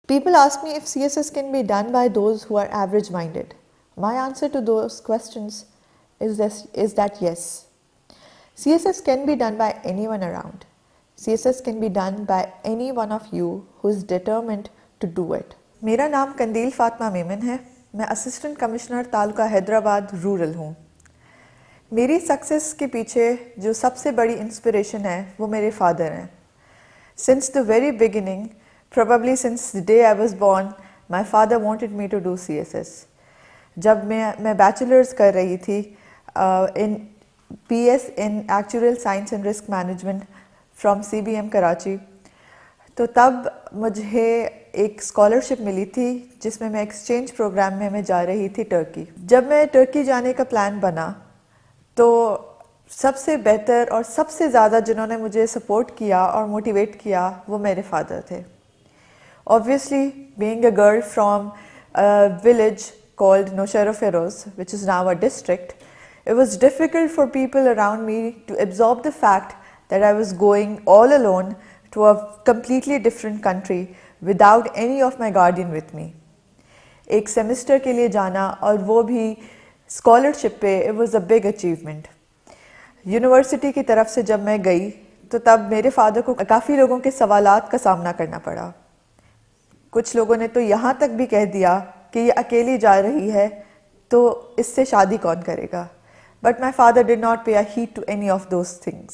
People ask me if CSS can be done by those who are average minded. My answer to those questions is that yes. CSS can be done by anyone around. CSS can be done by any one of you who is determined to do it. میرا نام قندیل فاطمہ میمن ہے. میں assistant commissioner تعلقہ Hyderabad rural ہوں. میری success کے پیچھے جو سب سے بڑی انسپریشن ہے وہ میرے فادر ہیں. Since the very beginning, probably since the day I was born, my father wanted me to do CSS. جب میں بیچلرز کر رہی تھی in PS in Actuarial Science and Risk Management from CBM Karachi, تو تب مجھے ایک اسکالرشپ ملی تھی جس میں ایکسچینج پروگرام میں جا رہی تھی ٹرکی. جب میں ٹرکی جانے کا پلان بنا تو سب سے بہتر اور سب سے زیادہ جنہوں نے مجھے سپورٹ کیا اور موٹیویٹ کیا وہ میرے فادر تھے. Obviously, being a girl from a village called Nowshera Feroz, which is now a district, it was difficult for people around me to absorb the fact that I was going all alone to a completely different country without any of my guardian with me. ایک semester کے لیے جانا اور وہ بھی scholarship پہ, it was a big achievement. University کی طرف سے جب میں گئی تو تب میرے فادر کو کافی لوگوں کے سوالات کا سامنا کرنا پڑا. کچھ لوگوں نے تو یہاں تک بھی کہہ دیا کہ یہ اکیلی جا رہی ہے تو اس سے شادی کون کرے گا. But my father did not pay a heed to any of those things.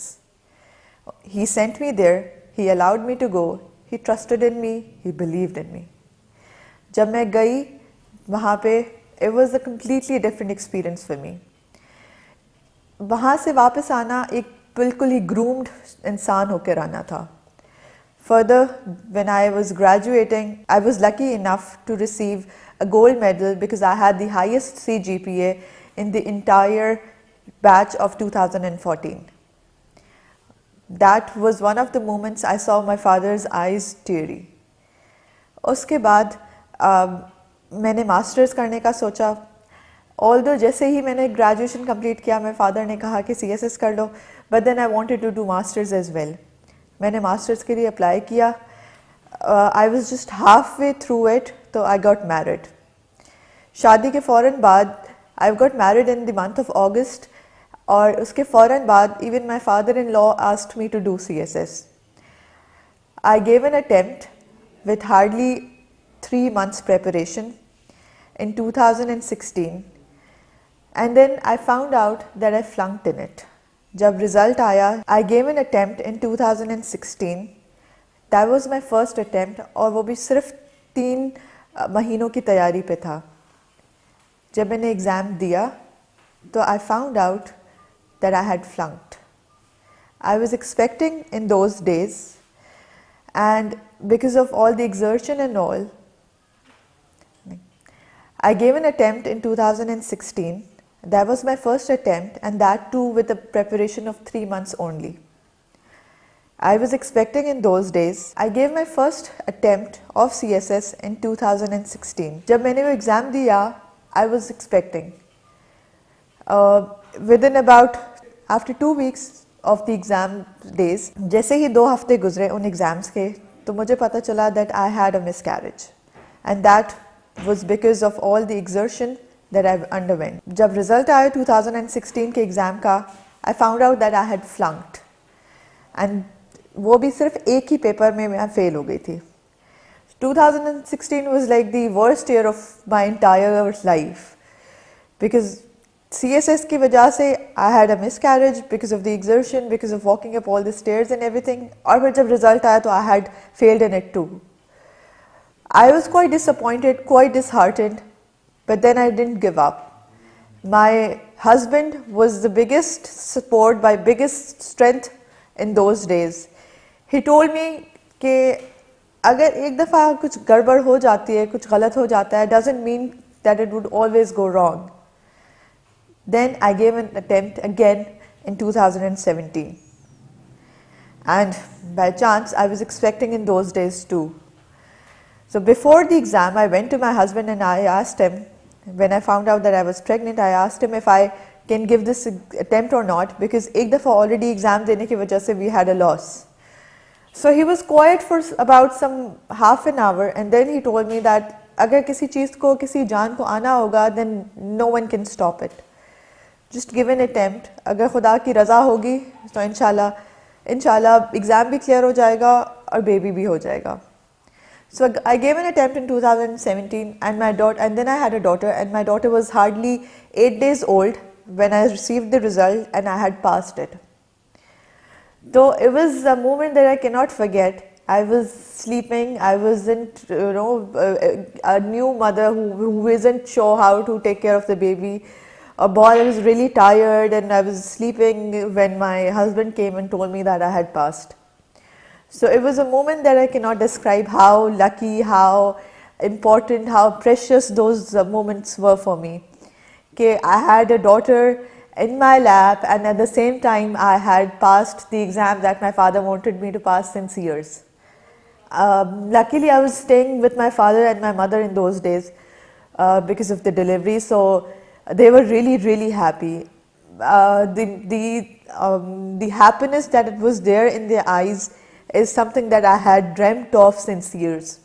He sent me there, he allowed me to go, he trusted in me, he believed in me. جب میں گئی وہاں پہ it was a completely different experience for me. وہاں سے واپس آنا ایک بالکل ہی گرومڈ انسان ہو کر آنا تھا. Further, when I was graduating, I was lucky enough to receive a gold medal because I had the highest CGPA in the entire batch of 2014. That was one of the moments I saw my father's eyes teary. اس کے بعد میں نے masters کرنے کا سوچا. although جیسے ہی میں نے گریجویشن کمپلیٹ کیا میرے فادر نے کہا کہ CSS کر لو, but then I wanted to do masters as well. میں نے ماسٹرز کے لیے اپلائی کیا. I was just halfway through it تو آئی گاٹ میرڈ. شادی کے فوراً بعد I got married in the month of August, اور اس کے فوراً بعد even my father in law asked me to do CSS. I gave an attempt with hardly 3 months preparation in 2016, and then I found out that I flunked in it. جب result آیا, I gave an attempt in 2016. That was my first attempt, اور وہ بھی صرف 3 مہینوں کی تیاری پہ تھا. جب میں نے ایگزام دیا تو I found out that I had flunked. I was expecting in those days, and because of all the exertion and all, I gave an attempt in 2016. That was my first attempt, and that too with a preparation of 3 months only. I was expecting in those days. I gave my first attempt of CSS in 2016. جب میں نے وہ exam دیا, I was expecting. Within about after 2 weeks of the exam days, جیسے ہی 2 ہفتے گزرے ان exams کے, تو مجھے پتہ چلا that I had a miscarriage, and that was because of all the exertion that I underwent. جب رزلٹ آیا 2016 کے ایگزام کا, I found out that I had flunked, and وہ بھی صرف ایک ہی پیپر میں فیل ہو گئی تھی. 2016 was like the worst year of my entire life because CSS کی وجہ سے I had a miscarriage because of the exertion, because of walking up all the stairs and everything, اور پھر جب رزلٹ آیا تو I had failed in it too. I was quite disappointed, quite disheartened, but then I didn't give up. My husband was the biggest support, my biggest strength in those days. He told me کہ اگر ایک دفعہ کچھ گڑبڑ ہو جاتی ہے, کچھ غلط ہو جاتا ہے, doesn't mean that it would always go wrong. Then I gave an attempt again in 2017. And by chance, I was expecting in those days too. So before the exam, I went to my husband and I asked him, when I found out that I was pregnant, I asked him if I can give this attempt or not, because ایک دفعہ already exam دینے کی وجہ سے we had a loss. So he was quiet for about some half an hour, and then he told me that اگر کسی چیز کو کسی جان کو آنا ہوگا then no one can stop it. Just give an attempt. اگر خدا کی رضا ہوگی تو انشاءاللہ ایگزام بھی کلیئر ہو جائے گا اور بیبی بھی ہو جائے گا. So I gave an attempt in 2017 and then I had a daughter, and my daughter was hardly 8 days old when I received the result and I had passed it. So it was a moment that I cannot forget. I was sleeping, I wasn't, a new mother who isn't sure how to take care of the baby. I was really tired and I was sleeping when my husband came and told me that I had passed. So it was a moment that I cannot describe how lucky, how important, how precious those moments were for me. Okay, I had a daughter in my lap, and at the same time I had passed the exam that my father wanted me to pass since years. Luckily I was staying with my father and my mother in those days because of the delivery, so they were really, really happy. The happiness that it was there in their eyes is something that I had dreamt of since years.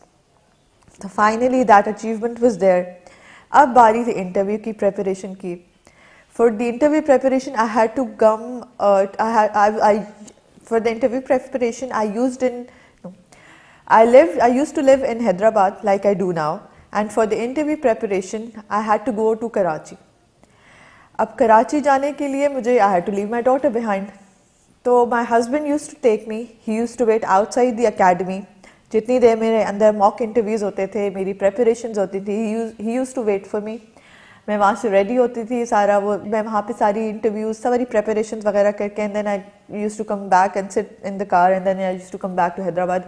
So finally that achievement was there. Ab bari the interview ki preparation ki. For the interview preparation I had to come, for the interview preparation I used to live in Hyderabad like I do now, and for the interview preparation I had to go to Karachi. اب کراچی جانے کے لیے مجھے I had to leave my daughter behind. تو my husband used to take me, he used to wait outside the academy. جتنی دیر میرے اندر mock interviews ہوتے تھے, میری preparations ہوتی تھی, he used to wait for me. میں وہاں سے ریڈی ہوتی تھی سارا, میں وہاں پہ ساری انٹرویوز ساری پریپریشنز وغیرہ کر کے, and then I used to come back and sit in the car, and then I used to come back to Hyderabad.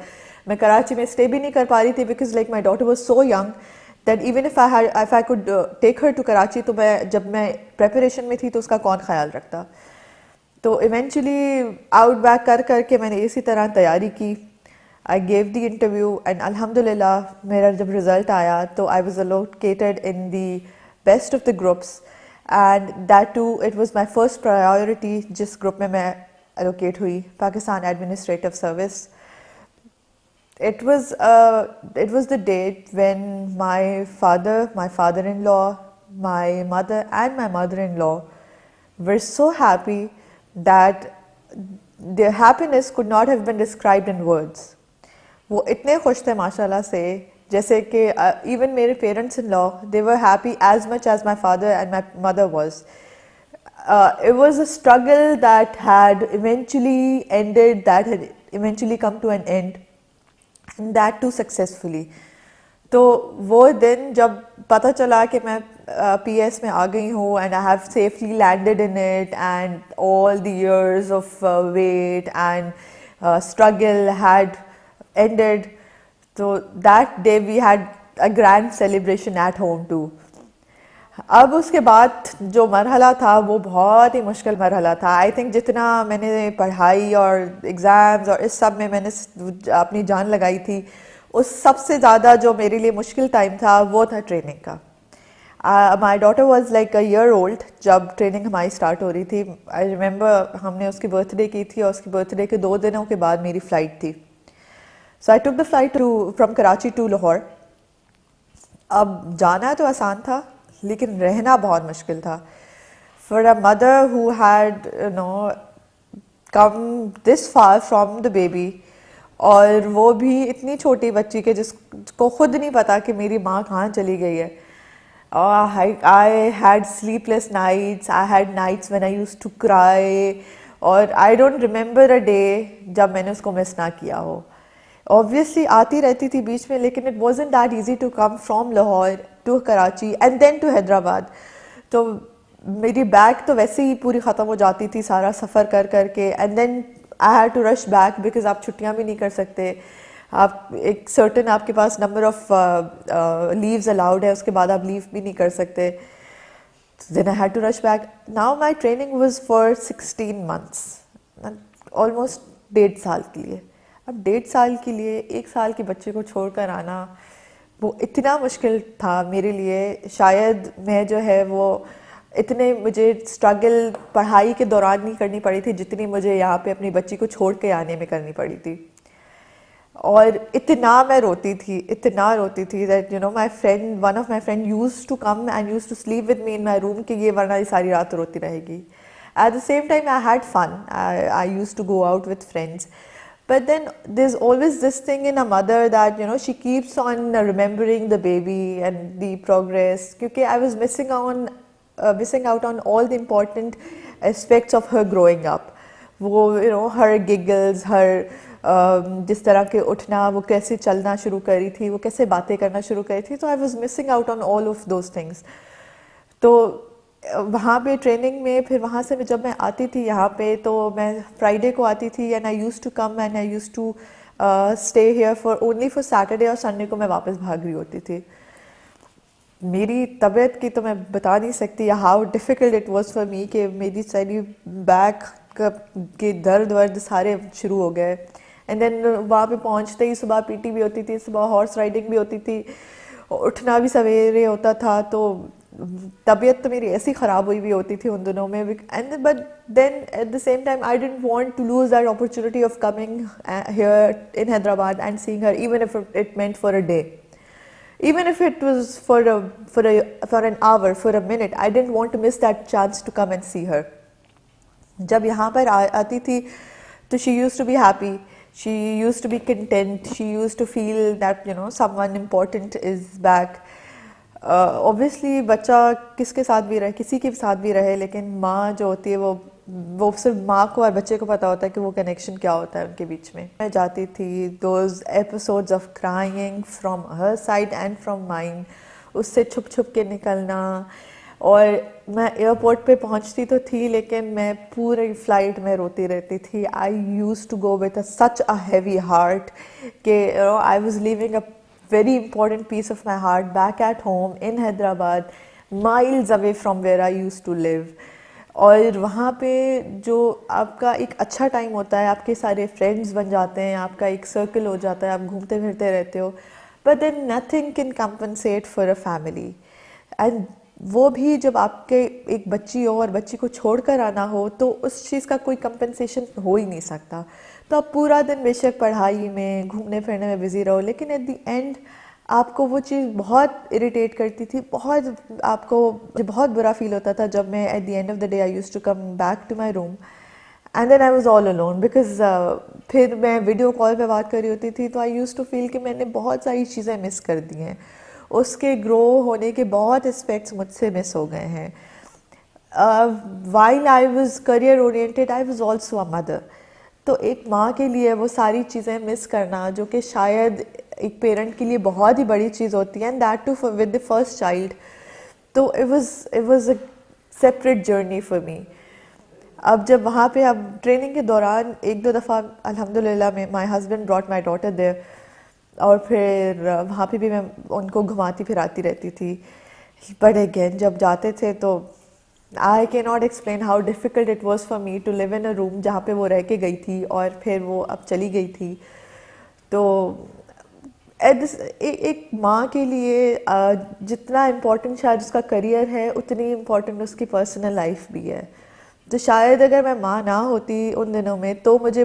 میں کراچی میں اسٹے بھی نہیں کر پا رہی تھی because like my daughter was so young that even if I could take her to Karachi, تو میں جب میں پریپریشن میں تھی تو اس کا کون خیال رکھتا. تو ایونچولی آؤٹ بیک کر کے میں نے اسی طرح تیاری کی. I gave the interview and الحمدللہ میرا جب رزلٹ آیا تو I was allocated in the best of the groups, and that too it was my first priority جس گروپ میں allocate ہوئی, Pakistan administrative service. It was the date when my father, my father-in-law, my mother and my mother-in-law were so happy that their happiness could not have been described in words. وہ اتنے خوش تھے ماشاءاللہ سے, جیسے کہ even میرے parents-in-law, they were happy as much as my father and my mother was. It was a struggle that had eventually ended, that had eventually come to an end, and that too successfully. تو وہ دن جب پتہ چلا کہ میں P S میں آ گئی ہوں and I have safely landed in it, and all the years of wait and struggle had ended, so that day we had a grand celebration at home too. اب اس کے بعد جو مرحلہ تھا وہ بہت ہی مشکل مرحلہ تھا. آئی تھنک جتنا میں نے پڑھائی اور ایگزامز اور اس سب میں نے اپنی جان لگائی تھی, اس سب سے زیادہ جو میرے لیے مشکل ٹائم تھا وہ تھا ٹریننگ کا. My daughter was like a year old جب ٹریننگ ہماری اسٹارٹ ہو رہی تھی. آئی ریممبر ہم نے اس کی برتھ ڈے کی تھی اور اس کی برتھ ڈے کے 2 دنوں کے بعد میری فلائٹ تھی. So I took the flight from Karachi to Lahore. اب جانا تو آسان تھا لیکن رہنا بہت مشکل تھا. For a mother who had come this for from the baby, اور وہ بھی اتنی چھوٹی بچی کے جس کو خود نہیں پتا کہ میری ماں کہاں چلی گئی ہے. I had sleepless nights, I had nights when I used to cry, اور I don't remember a day جب میں نے اس کو مس نہ کیا ہو. Obviously آتی رہتی تھی بیچ میں, لیکن it wasn't that easy to come from Lahore to Karachi and then to Hyderabad. تو میری بیگ تو ویسے ہی پوری ختم ہو جاتی تھی سارا سفر کر کے, and then I had to rush back because آپ چھٹیاں بھی نہیں کر سکتے. آپ ایک سرٹن آپ کے پاس نمبر آف لیوز الاؤڈ ہے, اس کے بعد آپ لیو بھی نہیں کر سکتے. Then I had to rush back. Now my training was for 16 months, almost 1.5 سال کے لیے. اب 1.5 سال کے لیے 1 سال کے بچے کو چھوڑ کر آنا وہ اتنا مشکل تھا میرے لیے. شاید میں جو ہے وہ اتنے مجھے اسٹرگل پڑھائی کے دوران نہیں کرنی پڑی تھی جتنی مجھے یہاں پہ اپنی بچی کو چھوڑ کے آنے میں کرنی پڑی تھی. اور اتنا میں روتی تھی that my friend one of my friend used to come and used to sleep with me in my room کہ یہ ورنہ یہ ساری رات روتی رہے گی. At the same time I had fun, I used to go out with friends. But then there's always this thing in a mother that she keeps on remembering the baby and the progress, because I was missing out on all the important aspects of her growing up. وہ her giggles, her جس طرح کے اٹھنا, وہ کیسے چلنا شروع کری تھی, وہ کیسے باتیں کرنا شروع کری تھی, تو I was missing out on all of those things. تو وہاں پہ ٹریننگ میں پھر وہاں سے جب میں آتی تھی یہاں پہ, تو میں فرائیڈے کو آتی تھی and I used to come and I used to stay here only for Saturday, اور سنڈے کو میں واپس بھاگ رہی ہوتی تھی. میری طبیعت کی تو میں بتا نہیں سکتی how difficult it was for me, کہ میری ساری بیک کے درد سارے شروع ہو گئے. اینڈ دین وہاں پہ پہنچتے ہی صبح پی ٹی بھی ہوتی تھی, صبح ہارس رائڈنگ بھی ہوتی تھی, اٹھنا بھی سویرے ہوتا تھا, تو طبیعت تو میری ایسی خراب ہوئی ہوتی تھی ان دنوں میں. But then at the same time I didn't want to lose that opportunity of coming here in Hyderabad and seeing her, even if it meant for a day, even if it was for an hour, for a minute. I didn't want to miss that chance to come and see her. جب یہاں پر آتی تھی تو she used to be happy, she used to be content, she used to feel that someone important is back. Obviously بچہ کس کے ساتھ بھی رہے, کسی کے ساتھ بھی رہے, لیکن ماں جو ہوتی ہے وہ صرف ماں کو اور بچے کو پتہ ہوتا ہے کہ وہ کنیکشن کیا ہوتا ہے ان کے بیچ میں. میں جاتی تھی, those episodes of crying from her side and from mine, اس سے چھپ چھپ کے نکلنا. اور میں ایئرپورٹ پہ پہنچتی تو تھی, لیکن میں پوری فلائٹ میں روتی رہتی تھی. I used to go with such a heavy heart کہ I was leaving a very important piece of my heart back at home in Hyderabad, miles away from where I used to live. اور وہاں پہ جو آپ کا ایک اچھا time ہوتا ہے, آپ کے سارے فرینڈز بن جاتے ہیں, آپ کا ایک سرکل ہو جاتا ہے, آپ گھومتے پھرتے رہتے ہو, but then nothing can compensate for a family. And وہ بھی جب آپ کے ایک بچی ہو اور بچی کو چھوڑ کر آنا ہو, تو اس چیز کا کوئی کمپنسیشن ہو ہی نہیں سکتا. تو آپ پورا دن بے شک پڑھائی میں, گھومنے پھرنے میں بزی رہو, لیکن ایٹ دی اینڈ آپ کو وہ چیز بہت اریٹیٹ کرتی تھی, آپ کو بہت برا فیل ہوتا تھا جب میں at the end of the day I used to come back to my room and then I was all alone, because پھر میں ویڈیو کال پہ بات کر رہی ہوتی تھی, تو آئی یوز ٹو فیل کہ میں نے بہت ساری چیزیں مس کر دی ہیں, اس کے گرو ہونے کے بہت اسپیکٹس مجھ سے مس ہو گئے ہیں. while I was career oriented, I was also a mother. تو ایک ماں کے لیے وہ ساری چیزیں مس کرنا جو کہ شاید ایک پیرنٹ کے لیے بہت ہی بڑی چیز ہوتی ہے, and that too with the first child, تو it was a separate journey for me. اب جب وہاں پہ اب ٹریننگ کے دوران ایک دو دفعہ الحمدللہ میں my husband brought my daughter there, اور پھر وہاں پہ بھی میں ان کو گھماتی پھراتی رہتی تھی. بٹ اگین جب جاتے تھے تو I cannot explain how difficult it was for me to live in a room جہاں پہ وہ رہ کے گئی تھی اور پھر وہ اب چلی گئی تھی. تو ایک ماں کے لیے جتنا امپورٹنٹ شاید اس کا کریئر ہے, اتنی امپورٹنٹ اس کی پرسنل لائف بھی ہے. تو شاید اگر میں ماں نہ ہوتی ان دنوں میں, تو مجھے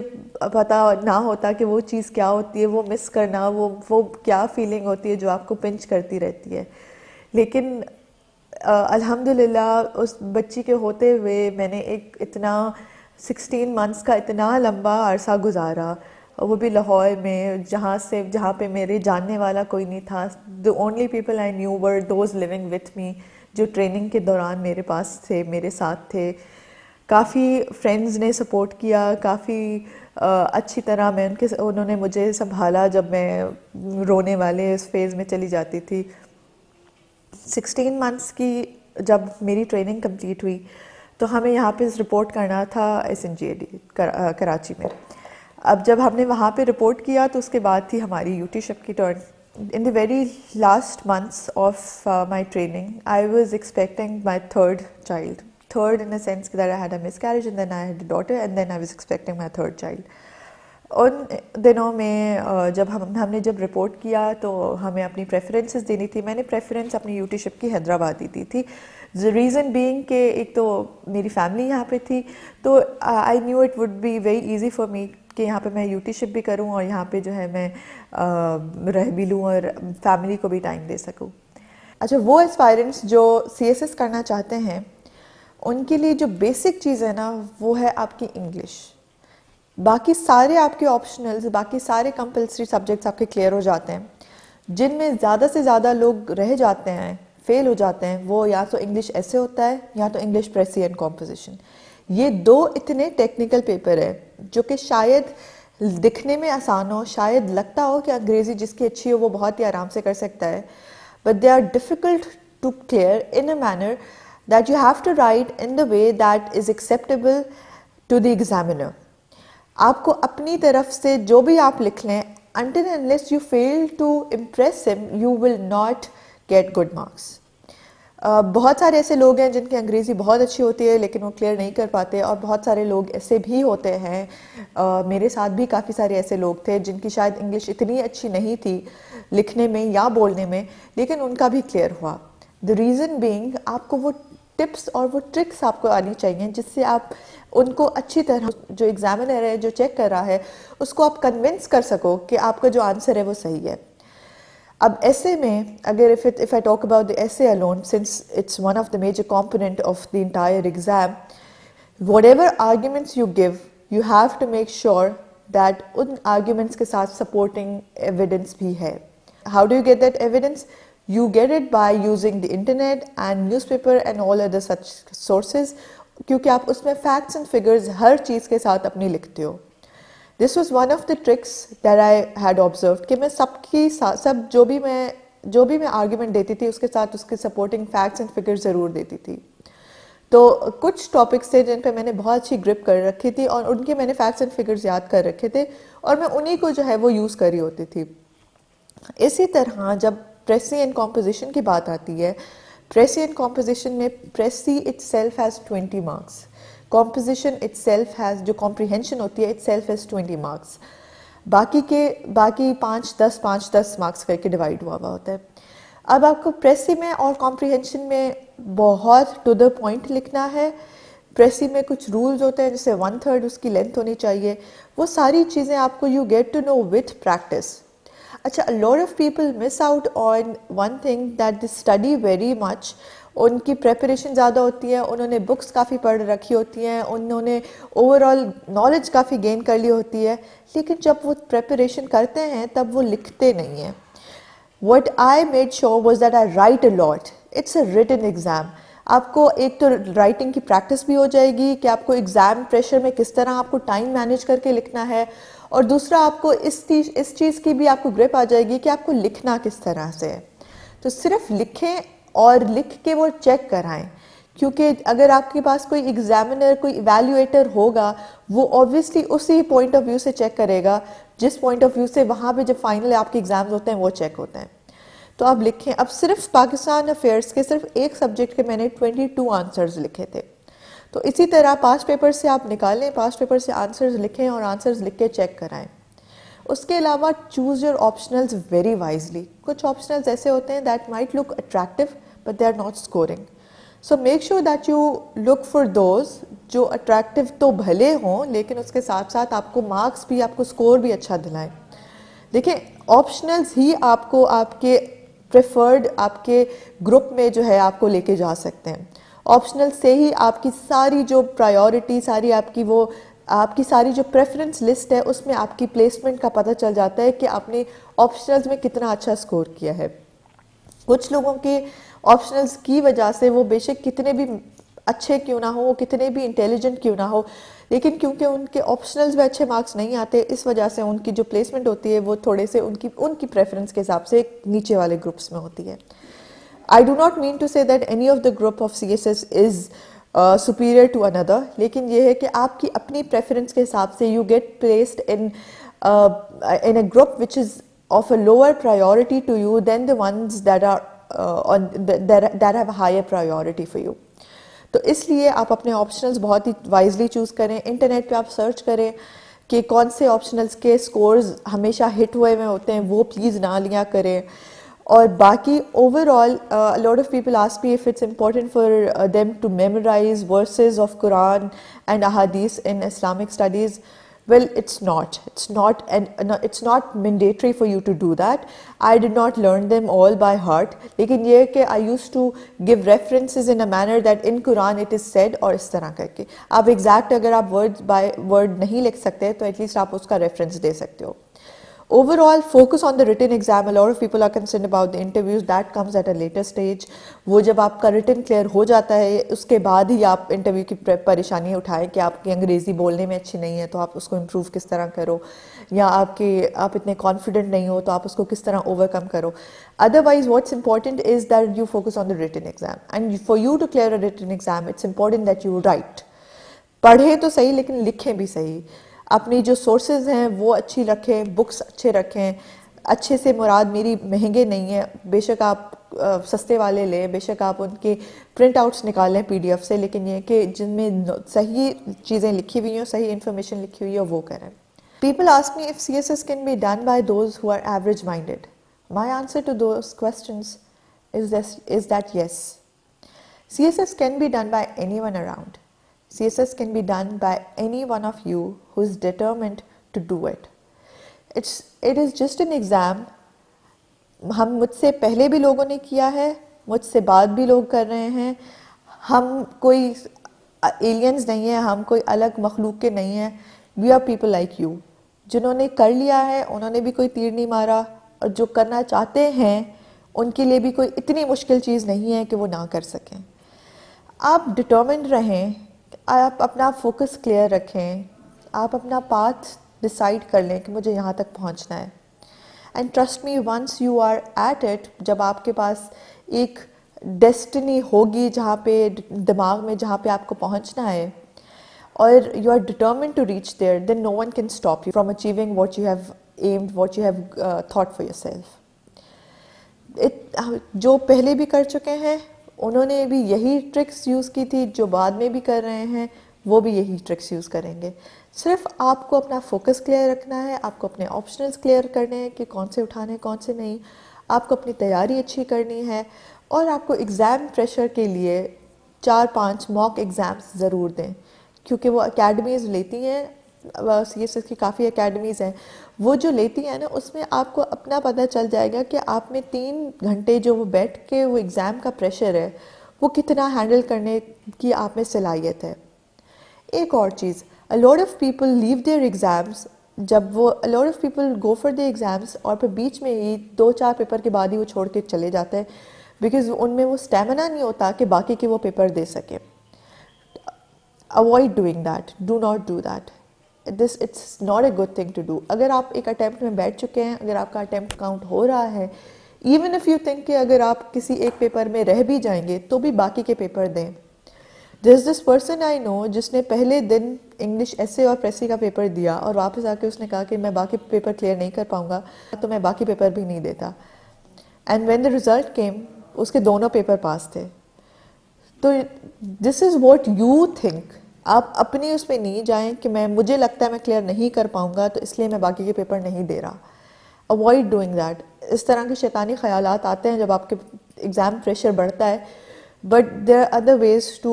پتہ نہ ہوتا کہ وہ چیز کیا ہوتی ہے, وہ مس کرنا, وہ کیا فیلنگ ہوتی ہے جو آپ کو پنچ کرتی رہتی ہے. لیکن الحمدللہ اس بچی کے ہوتے ہوئے میں نے ایک اتنا 16 months کا اتنا لمبا عرصہ گزارا, وہ بھی لاہور میں, جہاں پہ میرے جاننے والا کوئی نہیں تھا. the only people I knew were those living with me, جو ٹریننگ کے دوران میرے پاس تھے, میرے ساتھ تھے. کافی فرینڈز نے سپورٹ کیا, کافی اچھی طرح انہوں نے مجھے سنبھالا جب میں رونے والے اس فیز میں چلی جاتی تھی. 16 months کی جب میری ٹریننگ کمپلیٹ ہوئی تو ہمیں یہاں پہ رپورٹ کرنا تھا SNGAD کراچی میں. اب جب ہم نے وہاں پہ رپورٹ کیا تو اس کے بعد تھی ہماری یوٹی شپ کی turn. In the very last months of my training I was expecting my third child, third in a sense that I had a miscarriage and then I had a daughter and then I was expecting my third child. ان دنوں میں جب ہم نے جب report کیا تو ہمیں اپنی پریفرنسز دینی تھی. میں نے پریفرنس اپنی یوٹی شپ کی حیدرآباد دی تھی. ریزن بینگ کہ ایک تو میری فیملی یہاں پہ تھی, تو I knew it would be very easy for me کہ یہاں پہ میں یوٹی شپ بھی کروں اور یہاں پہ جو ہے میں رہ بھی لوں اور فیملی کو بھی ٹائم دے سکوں. اچھا, وہ اسپائرنٹس جو سی ایس ایس کرنا چاہتے ہیں ان کے لیے جو بیسک چیز ہے نا وہ ہے آپ کی انگلش. باقی سارے آپ کے آپشنلز, باقی سارے کمپلسری سبجیکٹس آپ کے کلیئر ہو جاتے ہیں. جن میں زیادہ سے زیادہ لوگ رہ جاتے ہیں, فیل ہو جاتے ہیں, وہ یا تو انگلش ایسے ہوتا ہے یا تو انگلش پریسی اینڈ کمپوزیشن. یہ دو اتنے ٹیکنیکل پیپر ہے جو کہ شاید دکھنے میں آسان ہو, شاید لگتا ہو کہ انگریزی جس کی اچھی ہو وہ بہت ہی آرام سے کر سکتا ہے, but they are difficult to clear in a manner that you have to write in the way that is acceptable to the examiner. آپ کو اپنی طرف سے جو بھی آپ لکھ لیں, until unless you fail to impress him, you will not get good marks. بہت سارے ایسے لوگ ہیں جن کی انگریزی بہت اچھی ہوتی ہے لیکن وہ کلیئر نہیں کر پاتے, اور بہت سارے لوگ ایسے بھی ہوتے ہیں, میرے ساتھ بھی کافی سارے ایسے لوگ تھے جن کی شاید انگلش اتنی اچھی نہیں تھی لکھنے میں یا بولنے میں, لیکن ان کا بھی کلیئر ہوا. The reason being, آپ کو وہ ٹپس اور وہ ٹرکس آپ کو آنی چاہیے جس سے آپ ان کو اچھی طرح, جو ایگزامنر ہے جو چیک کر رہا ہے, اس کو آپ کنونس کر سکو کہ آپ کا جو آنسر ہے وہ صحیح ہے. اب ایسے میں اگر if I talk about the essay alone, since it's one of the major component of the entire exam, whatever arguments you give, you have to make sure that in arguments کے ساتھ supporting evidence بھی ہے. How do you get that evidence? You get it by using the internet and newspaper and all other such sources, کیونکہ آپ اس میں facts and figures ہر چیز کے ساتھ اپنی لکھتے ہو. This was one of the tricks that I had observed, کہ میں سب جو بھی میں آرگیومنٹ دیتی تھی اس کے ساتھ اس کے سپورٹنگ فیکٹس اینڈ فگرز ضرور دیتی تھی. تو کچھ ٹاپکس تھے جن پہ میں نے بہت اچھی گرپ کر رکھی تھی اور ان کے میں نے فیکٹس اینڈ فگرز یاد کر رکھے تھے, اور میں انہی کو جو ہے وہ یوز کری ہوتی تھی. اسی طرح جب پریسی اینڈ کمپوزیشن کی بات آتی ہے, پریسی اینڈ کمپوزیشن میں precis it self has 20 marks, composition it self has, جو کمپریہنشن ہوتی ہے, اٹ سیلف ہیز 20 مارکس. باقی 5-10 مارکس کر کے ڈیوائڈ ہوا ہوتا ہے. اب آپ کو پریسی میں اور کمپریہنشن میں بہت ٹو دا پوائنٹ لکھنا ہے. پریسی میں کچھ رولز ہوتے ہیں جیسے 1/3 اس کی لینتھ ہونی چاہیے, وہ ساری چیزیں آپ کو you get to know with practice. اچھا, a lot of people miss out on one thing, that they study very much. ان کی پریپریشن زیادہ ہوتی ہے, انہوں نے بکس کافی پڑھ رکھی ہوتی ہیں, انہوں نے اوور آل نالج کافی گین کر لی ہوتی ہے, لیکن جب وہ پریپریشن کرتے ہیں تب وہ لکھتے نہیں ہیں. What I made sure was that I write a lot. It's a written exam. آپ کو ایک تو رائٹنگ کی پریکٹس بھی ہو جائے گی کہ آپ کو ایگزام پریشر میں کس طرح آپ کو ٹائم مینیج کر کے لکھنا ہے, اور دوسرا آپ کو اس چیز کی بھی آپ کو گرپ آ جائے گی کہ آپ کو لکھنا کس طرح سے ہے. تو صرف لکھیں اور لکھ کے وہ چیک کرائیں, کیونکہ اگر آپ کے پاس کوئی ایگزامنر, کوئی ایویلیویٹر ہوگا, وہ اوبویسلی اسی پوائنٹ آف ویو سے چیک کرے گا جس پوائنٹ آف ویو سے وہاں پہ جب فائنل آپ کے ایگزامز ہوتے ہیں وہ چیک ہوتے ہیں. تو آپ لکھیں. اب صرف پاکستان افیئرس کے صرف ایک سبجیکٹ کے میں نے 22 آنسرز لکھے تھے. تو اسی طرح پاسٹ پیپر سے آپ نکالیں, پاسٹ پیپر سے آنسرز لکھیں اور آنسرز لکھ کے چیک کرائیں. اس کے علاوہ choose your optionals very wisely. کچھ آپشنلز ایسے ہوتے ہیں that might look attractive but they are not scoring. So make sure that you look for those جو اٹریکٹیو تو بھلے ہوں لیکن اس کے ساتھ ساتھ آپ کو مارکس بھی, آپ کو اسکور بھی اچھا دلائیں. دیکھیں, آپشنلز ہی آپ کو آپ کے پریفرڈ آپ کے گروپ میں جو ہے آپ کو لے کے جا سکتے ہیں. آپشنل سے ہی آپ کی ساری جو پرائیورٹی, ساری آپ کی ساری جو پریفرنس لسٹ ہے اس میں آپ کی پلیسمنٹ کا پتہ چل جاتا ہے کہ آپ نے آپشنلز میں کتنا اچھا اسکور کیا ہے. کچھ لوگوں کے آپشنلز کی وجہ سے وہ بے شک کتنے بھی اچھے کیوں نہ ہو, وہ کتنے بھی انٹیلیجنٹ کیوں نہ ہو, لیکن کیونکہ ان کے آپشنلز میں اچھے مارکس نہیں آتے, اس وجہ سے ان کی جو پلیسمنٹ ہوتی ہے وہ تھوڑے سے ان کی پریفرنس کے حساب سے نیچے والے گروپس میں ہوتی ہے. I do not mean to say that any of the group of CSS is superior to another, لیکن یہ ہے کہ آپ کی اپنی پریفرنس کے حساب سے you get placed in a group which is of a lower priority to you than the ones that are that have a higher priority for you. تو اس لیے آپ اپنے آپشنلز بہت ہی وائزلی چوز کریں. انٹرنیٹ پہ آپ سرچ کریں کہ کون سے آپشنلز کے سکورز ہمیشہ ہٹ ہوئے ہوئے ہوتے ہیں, وہ پلیز نہ لیا کریں. اور باقی overall lot of people ask me if it's important for them to memorize verses of Quran and احادیث in Islamic studies. Well, it's not. And no, it's not mandatory for you to do that. I did not learn them all by heart. لیکن یہ کہ I used to give references in a manner that in Quran it is said اور اس طرح کر کے. آپ exact اگر آپ word by word نہیں لکھ سکتے تو at least آپ اس کا reference دے سکتے ہو. Overall, focus on the written exam. A lot of people are concerned about the interviews. That comes at a later stage. وہ جب آپ کا written clear ہو جاتا ہے اس کے بعد ہی آپ انٹرویو کی پریشانی اٹھائیں کہ آپ کی انگریزی بولنے میں اچھی نہیں ہے تو آپ اس کو امپروو کس طرح کرو, یا آپ اتنے کانفیڈنٹ نہیں ہو تو آپ اس کو کس طرح اوور کم کرو. Otherwise, what's important is that you focus on the written exam. And for you to clear a written exam, it's important that you write. پڑھیں تو صحیح لیکن لکھیں بھی صحیح. اپنی جو سورسز ہیں وہ اچھی رکھیں, بکس اچھے رکھیں. اچھے سے مراد میری مہنگے نہیں ہیں, بے شک آپ سستے والے لیں, بے شک آپ ان کے پرنٹ آؤٹس نکالیں پی ڈی ایف سے, لیکن یہ کہ جن میں صحیح چیزیں لکھی ہوئی ہوں, صحیح انفارمیشن لکھی ہوئی ہے وہ کریں. People ask me if CSS can be done by those who are average minded. My answer to those questions is that yes. CSS can be done by anyone around. CSS can be done by any one of you who is determined to do it. It is just an exam. ہم مجھ سے پہلے بھی لوگوں نے کیا ہے, مجھ سے بعد بھی لوگ کر رہے ہیں. ہم کوئی ایلینز نہیں ہیں, ہم کوئی الگ مخلوق کے نہیں ہیں. We are people like you. جنہوں نے کر لیا ہے انہوں نے بھی کوئی تیر نہیں مارا, اور جو کرنا چاہتے ہیں ان کے لیے بھی کوئی اتنی مشکل چیز نہیں ہے کہ وہ نہ کر سکیں. آپ ڈٹرمنڈ رہیں, آپ اپنا فوکس کلیئر رکھیں, آپ اپنا پاتھ ڈیسائیڈ کر لیں کہ مجھے یہاں تک پہنچنا ہے. And trust me, once you are at it, جب آپ کے پاس ایک ڈیسٹنی ہوگی جہاں پہ دماغ میں جہاں پہ آپ کو پہنچنا ہے, اور you are determined to reach there, then no one can stop you from achieving what you have aimed, what you have thought for yourself. جو پہلے بھی کر چکے ہیں انہوں نے بھی یہی ٹرکس یوز کی تھی, جو بعد میں بھی کر رہے ہیں وہ بھی یہی ٹرکس یوز کریں گے. صرف آپ کو اپنا فوکس کلیئر رکھنا ہے, آپ کو اپنے آپشنلز کلیئر کرنے ہیں کہ کون سے اٹھانے کون سے نہیں, آپ کو اپنی تیاری اچھی کرنی ہے, اور آپ کو ایگزام پریشر کے لیے 4-5 موک ایگزامس ضرور دیں, کیونکہ وہ اکیڈمیز لیتی ہیں, سی ایس ایس کی کافی اکیڈمیز ہیں, وہ جو لیتی ہیں نا اس میں آپ کو اپنا پتہ چل جائے گا کہ آپ میں 3 گھنٹے جو وہ بیٹھ کے وہ ایگزام کا پریشر ہے وہ کتنا ہینڈل کرنے کی آپ میں صلاحیت ہے. ایک اور چیز, a lot of people leave their exams, جب وہ a lot of people go for the exams اور پھر بیچ میں ہی 2-4 پیپر کے بعد ہی وہ چھوڑ کے چلے جاتے ہیں, بیکاز ان میں وہ اسٹیمنا نہیں ہوتا کہ باقی کے وہ پیپر دے سکے. avoid doing that, do not do that. It's not a good thing to do. اگر آپ ایک اٹیمپٹ میں بیٹھ چکے ہیں, اگر آپ کا اٹیمپٹ کاؤنٹ ہو رہا ہے, ایون اف یو تھنک کہ اگر آپ کسی ایک پیپر میں رہ بھی جائیں گے تو بھی باقی کے پیپر دیں. دس پرسن آئی نو جس نے پہلے دن انگلش ایسے اور پریسی کا پیپر دیا اور واپس آ کے اس نے کہا کہ میں باقی پیپر کلیئر نہیں کر پاؤں گا تو میں باقی پیپر بھی نہیں دیتا. And when the result came, اس کے دونوں پیپر پاس تھے. تو this is what you think. آپ اپنی اس پہ نہیں جائیں کہ مجھے لگتا ہے میں کلیئر نہیں کر پاؤں گا تو اس لیے میں باقی کے پیپر نہیں دے رہا. Avoid doing that. اس طرح کے شیطانی خیالات آتے ہیں جب آپ کے ایگزام پریشر بڑھتا ہے, but there are other ways to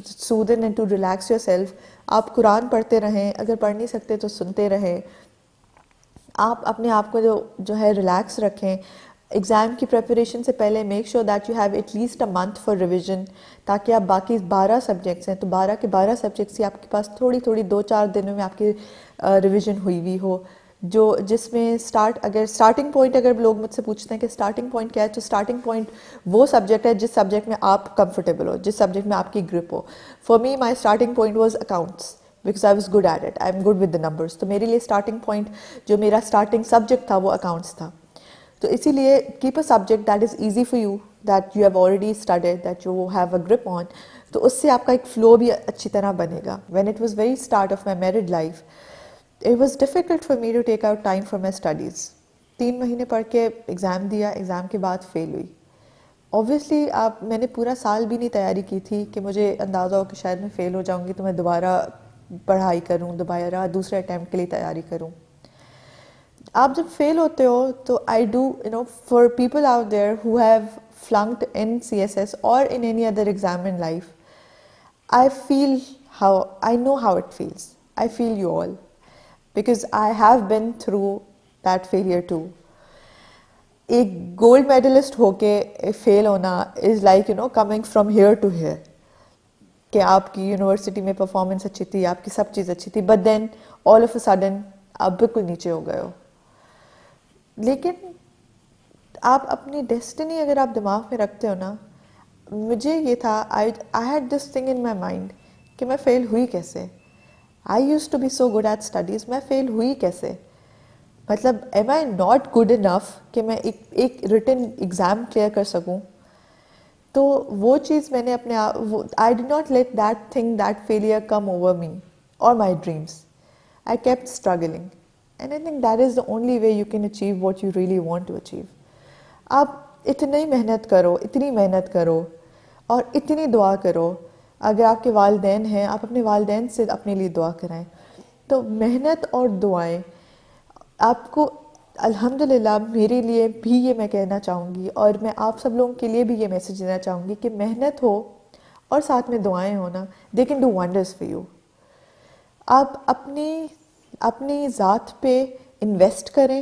soothe and to relax yourself. آپ قرآن پڑھتے رہیں, اگر پڑھ نہیں سکتے تو سنتے رہیں. آپ اپنے آپ کو جو ہے ریلیکس رکھیں. ایگزام کی پریپریشن سے پہلے make sure that you have at least a month for revision, تاکہ آپ باقی 12 سبجیکٹس ہیں تو 12 کے 12 سبجیکٹس ہی آپ کے پاس تھوڑی 2-4 دنوں میں آپ کی ریویژن ہوئی ہو, جس میں اسٹارٹنگ پوائنٹ اگر لوگ مجھ سے پوچھتے ہیں کہ اسٹارٹنگ پوائنٹ کیا ہے, تو اسٹارٹنگ پوائنٹ وہ سبجیکٹ ہے جس سبجیکٹ میں آپ کمفرٹیبل ہو, جس سبجیکٹ میں آپ کی گرپ ہو. For me my starting point was accounts, because I was good at it, I am good with the numbers. تو میرے لیے اسٹارٹنگ پوائنٹ جو میرا اسٹارٹنگ سبجیکٹ تھا وہ اکاؤنٹس تھا. تو اسی لیے keep a subject that is easy for you, that you have already studied, that you have a grip on. تو اس سے آپ کا ایک فلو بھی اچھی طرح بنے گا. When it was very start of my married life, it was difficult for me to take out time for my studies. 3 مہینے پڑھ کے ایگزام دیا, ایگزام کے بعد فیل ہوئی. اوبویسلی میں نے پورا سال بھی نہیں تیاری کی تھی کہ مجھے اندازہ ہو کہ شاید میں فیل ہو جاؤں گی تو میں دوبارہ پڑھائی کروں, دوبارہ دوسرے اٹیمپٹ کے لیے تیاری کروں. آپ جب فیل ہوتے ہو تو I do for people out there who have flunked in C S S اور in any other exam in life, I know how it feels. I feel you all. because I have been through that failure too. ایک gold medalist ہو کے fail ہونا is like coming from here to here, کہ آپ کی university میں performance اچھی تھی, آپ کی سب چیز اچھی تھی, but then all of a sudden آپ بالکل نیچے ہو گئے ہو. لیکن آپ اپنی ڈیسٹنی اگر آپ دماغ میں رکھتے ہو نا, مجھے یہ تھا, I had this thing in my mind کہ میں فیل ہوئی کیسے. I used to be so good at studies, میں فیل ہوئی کیسے, مطلب am I not good enough کہ میں ایک ریٹن ایگزام کلیئر کر سکوں. تو وہ چیز میں نے اپنے آپ, I did not let that thing, that failure come over me اور my dreams. I kept struggling, and I think that is the only way you can achieve what you really want to achieve. آپ اتنی محنت کرو, اتنی محنت کرو اور اتنی دعا کرو. اگر آپ کے والدین ہیں, آپ اپنے والدین سے اپنے لیے دعا کرائیں. تو محنت اور دعائیں آپ کو, الحمدللہ میرے لیے بھی یہ میں کہنا چاہوں گی, اور میں آپ سب لوگوں کے لیے بھی یہ میسیج دینا چاہوں گی کہ محنت ہو اور ساتھ میں دعائیں ہونا, they can do wonders for you. آپ اپنی ذات پہ انویسٹ کریں,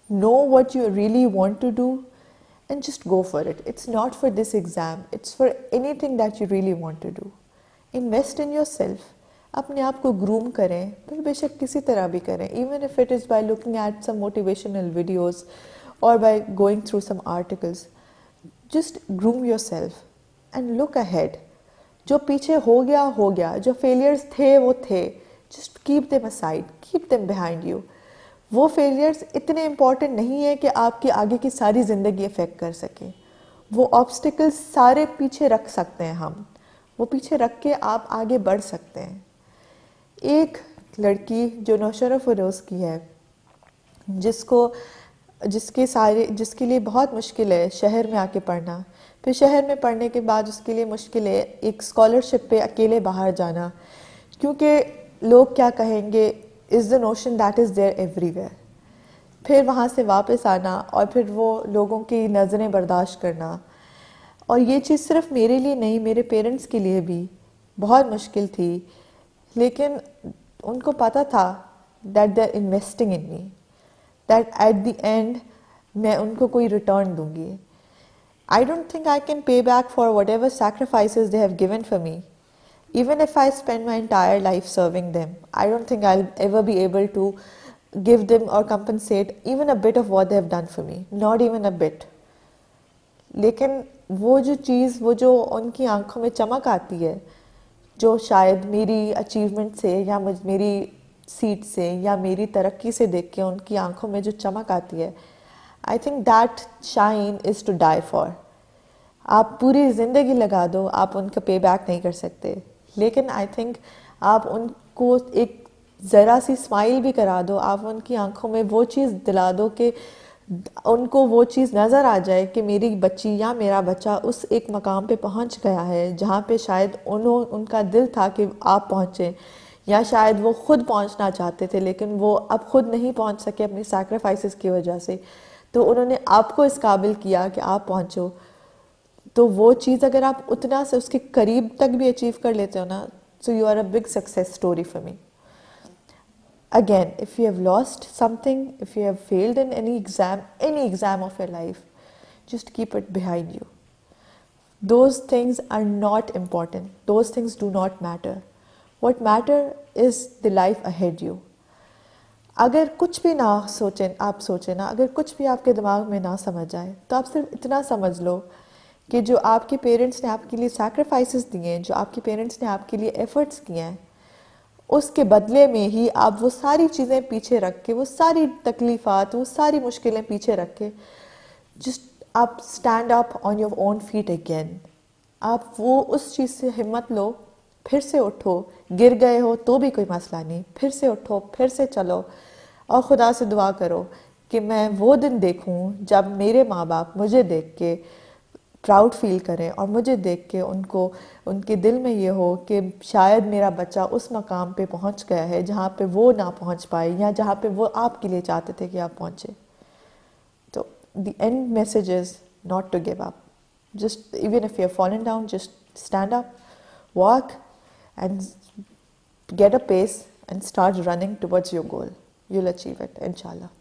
know what you really want to do and just go for it. It's not for this exam, it's for anything that you really want to do. Invest in yourself, اپنے آپ کو groom کریں, پھر بے شک کسی طرح بھی کریں, even if it is by looking at some motivational videos اور by going through some articles. Just groom yourself and look ahead. جو پیچھے ہو گیا, جو فیلئرس تھے وہ تھے, just keep them aside, keep them behind you. وہ فیلئرس اتنے امپورٹنٹ نہیں ہیں کہ آپ کی آگے کی ساری زندگی افیکٹ کر سکیں. وہ آبسٹیکلس سارے پیچھے رکھ سکتے ہیں ہم, وہ پیچھے رکھ کے آپ آگے بڑھ سکتے ہیں. ایک لڑکی جو نوشرہ فیروز کی ہے, جس کے لیے بہت مشکل ہے شہر میں آ کے پڑھنا, پھر شہر میں پڑھنے کے بعد اس کے لیے مشکل ہے ایک اسکالرشپ پہ اکیلے باہر جانا, کیونکہ لوگ کیا کہیں گے is the notion that is there everywhere. پھر وہاں سے واپس آنا اور پھر وہ لوگوں کی نظریں برداشت کرنا. اور یہ چیز صرف میرے لیے نہیں, میرے پیرنٹس کے لیے بھی بہت مشکل تھی, لیکن ان کو پتہ تھا that they are investing in me, that at the end میں ان کو کوئی ریٹرن دوں گی. I don't think I can pay back for whatever sacrifices they have given for me. Even if I spend my entire life serving them, I don't think I'll ever be able to give them or compensate even a bit of what they have done for me. Not even a bit. لیکن وہ جو چیز, وہ جو ان کی آنکھوں میں چمک آتی ہے, جو شاید میری اچیومنٹ سے یا میری سیٹ سے یا میری ترقی سے دیکھ کے ان کی آنکھوں میں جو چمک آتی ہے, I think that shine is to die for. آپ پوری زندگی لگا دو, آپ ان کا پے بیک نہیں کر سکتے, لیکن آئی تھنک آپ ان کو ایک ذرا سی اسمائل بھی کرا دو, آپ ان کی آنکھوں میں وہ چیز دلا دو کہ ان کو وہ چیز نظر آ جائے کہ میری بچی یا میرا بچہ اس ایک مقام پہ پہنچ گیا ہے جہاں پہ شاید ان کا دل تھا کہ آپ پہنچیں, یا شاید وہ خود پہنچنا چاہتے تھے لیکن وہ اب خود نہیں پہنچ سکے اپنی سیکریفائسز کی وجہ سے, تو انہوں نے آپ کو اس قابل کیا کہ آپ پہنچو. تو وہ چیز اگر آپ اتنا سے اس کے قریب تک بھی اچیو کر لیتے ہو نا, so you are a big success story for me. Again, if you have lost something, if you have failed in any exam of your life, just keep it behind you. Those things are not important. Those things do not matter. What matter is the life ahead you. اگر کچھ بھی نہ سوچیں نا, اگر کچھ بھی آپ کے دماغ میں نہ سمجھ آئے, تو آپ صرف اتنا سمجھ لو کہ جو آپ کے پیرنٹس نے آپ کے لیے سیکریفائسز دیے ہیں, جو آپ کے پیرنٹس نے آپ کے لیے ایفرٹس کیے ہیں, اس کے بدلے میں ہی آپ وہ ساری چیزیں پیچھے رکھ کے, وہ ساری تکلیفات, وہ ساری مشکلیں پیچھے رکھ کے, جسٹ آپ stand up on your own feet again. آپ وہ اس چیز سے ہمت لو, پھر سے اٹھو, گر گئے ہو تو بھی کوئی مسئلہ نہیں, پھر سے اٹھو, پھر سے چلو, اور خدا سے دعا کرو کہ میں وہ دن دیکھوں جب میرے ماں باپ مجھے دیکھ کے پراؤڈ فیل کریں, اور مجھے دیکھ کے ان کے دل میں یہ ہو کہ شاید میرا بچہ اس مقام پہ پہنچ گیا ہے جہاں پہ وہ نہ پہنچ پائے, یا جہاں پہ وہ آپ کے لیے چاہتے تھے کہ آپ پہنچے. تو the end message is not to give up. Just even if you have fallen down, just stand up, walk and get a pace and start running towards your goal. you'll achieve it, inshallah.